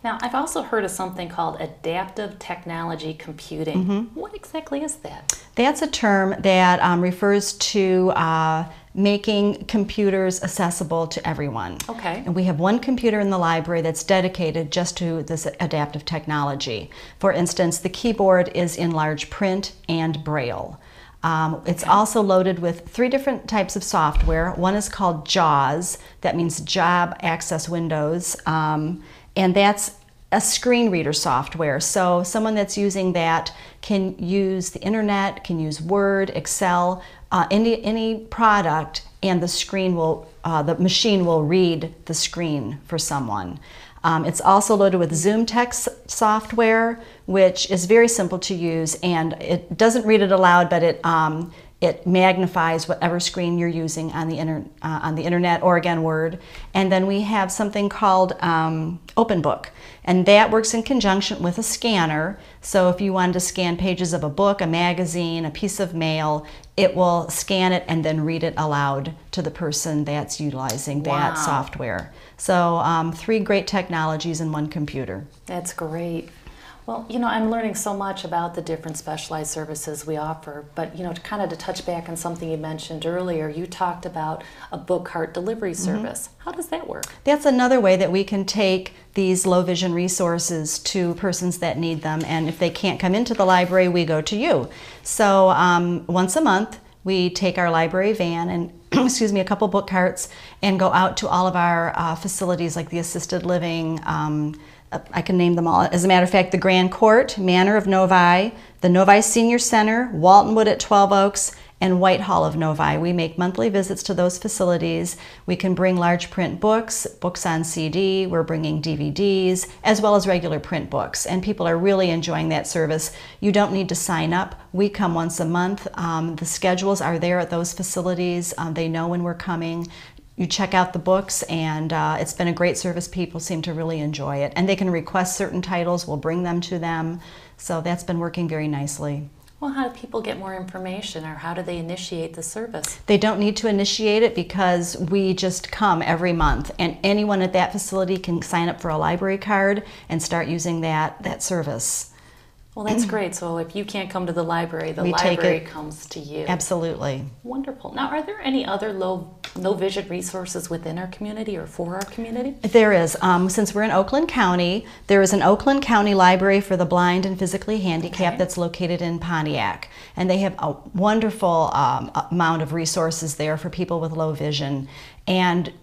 Now, I've also heard of something called adaptive technology computing. What exactly is that? That's a term that refers to making computers accessible to everyone. Okay. And we have one computer in the library that's dedicated just to this adaptive technology. For instance, the keyboard is in large print and Braille. It's also loaded with 3 different types of software. One is called JAWS, that means Job Access Windows, and that's a screen reader software. So someone that's using that can use the internet, can use Word, Excel, any product, and the machine will read the screen for someone. It's also loaded with Zoom text software, which is very simple to use, and it doesn't read it aloud, but it magnifies whatever screen you're using on the internet or, again, Word. And then we have something called Open Book, and that works in conjunction with a scanner. So if you wanted to scan pages of a book, a magazine, a piece of mail, it will scan it and then read it aloud to the person that's utilizing that software. So 3 great technologies in one computer. That's great. Well, I'm learning so much about the different specialized services we offer, but, to touch back on something you mentioned earlier, you talked about a book cart delivery service. How does that work? That's another way that we can take these low vision resources to persons that need them, and if they can't come into the library, we go to you. So once a month, we take our library van and a couple book carts and go out to all of our facilities like the assisted living, I can name them all. As a matter of fact, the Grand Court, Manor of Novi, the Novi Senior Center, Waltonwood at 12 Oaks, and Whitehall of Novi. We make monthly visits to those facilities. We can bring large print books, books on CD, we're bringing DVDs, as well as regular print books, and people are really enjoying that service. You don't need to sign up. We come once a month. The schedules are there at those facilities. They know when we're coming. You check out the books, and it's been a great service. People seem to really enjoy it. And they can request certain titles, we'll bring them to them. So that's been working very nicely. Well, how do people get more information, or how do they initiate the service? They don't need to initiate it because we just come every month, and anyone at that facility can sign up for a library card and start using that service. Well, that's great. So if you can't come to the library, the library comes to you. Absolutely. Wonderful. Now, are there any other low vision resources within our community or for our community? There is. Since we're in Oakland County, there is an Oakland County Library for the Blind and Physically Handicapped that's located in Pontiac. And they have a wonderful amount of resources there for people with low vision. And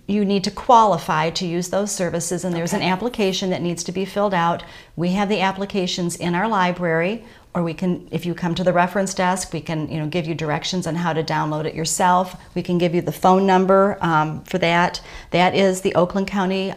you need to qualify to use those services, and there's an application that needs to be filled out. We have the applications in our library, or we can, if you come to the reference desk, we can give you directions on how to download it yourself. We can give you the phone number for that. That is the Oakland County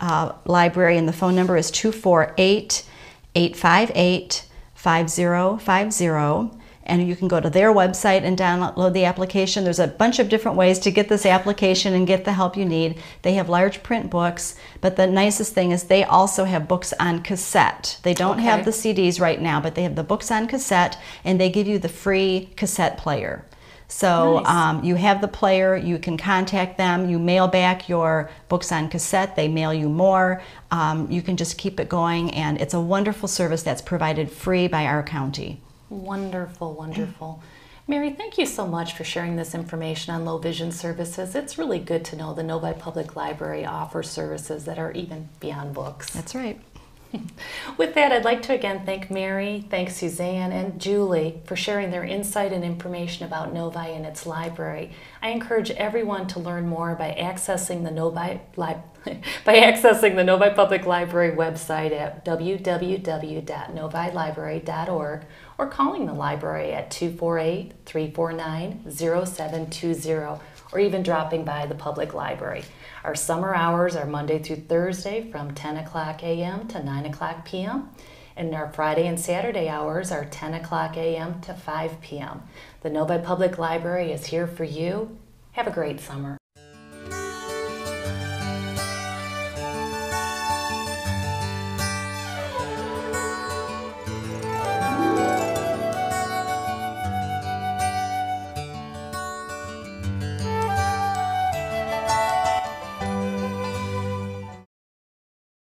Library, and the phone number is 248-858-5050. And you can go to their website and download the application. There's a bunch of different ways to get this application and get the help you need. They have large print books, but the nicest thing is they also have books on cassette. They don't have the CDs right now, but they have the books on cassette, and they give you the free cassette player. So you have the player, you can contact them, you mail back your books on cassette, they mail you more. You can just keep it going, and it's a wonderful service that's provided free by our county. Wonderful, wonderful. Mary, thank you so much for sharing this information on low vision services. It's really good to know the Novi Public Library offers services that are even beyond books. That's right. With that, I'd like to again thank Mary, thank Suzanne, and Julie for sharing their insight and information about Novi and its library. I encourage everyone to learn more by accessing the Novi Public Library website at www.novilibrary.org or calling the library at 248-349-0720, or even dropping by the public library. Our summer hours are Monday through Thursday from 10 o'clock a.m. to 9 o'clock p.m. And our Friday and Saturday hours are 10 o'clock a.m. to 5 p.m. The Novi Public Library is here for you. Have a great summer.